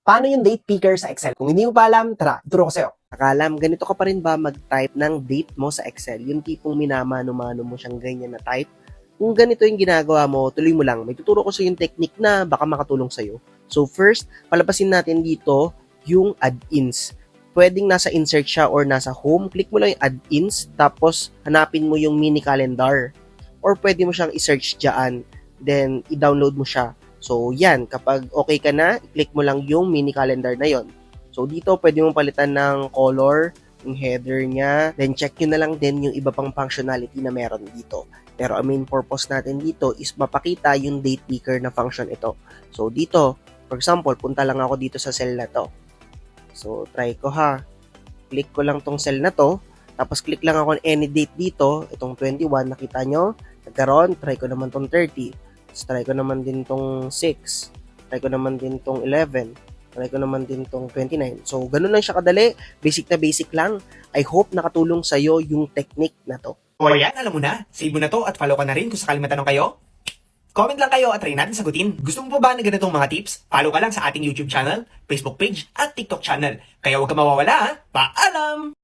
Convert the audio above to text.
Paano yung date picker sa Excel? Kung hindi mo pa alam, tara, ituro ko sa'yo. Nakalam, ganito ka pa rin ba mag-type ng date mo sa Excel? Yung tipong minamano-mano mo siyang ganyan na type? Kung ganito yung ginagawa mo, tuloy mo lang. May tuturo ko sa yung technique na baka makatulong sa'yo. So first, palabasin natin dito yung add-ins. Pwedeng nasa insert siya or nasa home. Click mo lang yung add-ins, tapos hanapin mo yung mini calendar. Or pwede mo siyang i-search dyan, then i-download mo siya. So yan, kapag okay ka na, i-click mo lang yung mini calendar na yon. So dito, pwede mong palitan ng color, yung header niya, then check nyo na lang din yung iba pang functionality na meron dito. Pero ang main purpose natin dito is mapakita yung date picker na function ito. So dito, for example, punta lang ako dito sa cell na to. So try ko ha. Click ko lang tong cell na to, tapos click lang ako on any date dito, itong 21, nakita nyo, nagkaroon, try ko naman tong 30, try ko naman din tong 6, try ko naman din tong 11, try ko naman din tong 29. So, ganun lang siya kadali. Basic na basic lang. I hope nakatulong sa'yo yung technique na to. O ayan, alam mo na. Save mo na to at follow ka na rin kung sakaling matanong kayo. Comment lang kayo at try natin sagutin. Gusto mo pa ba na ganitong mga tips? Follow ka lang sa ating YouTube channel, Facebook page at TikTok channel. Kaya huwag ka mawawala ha. Paalam!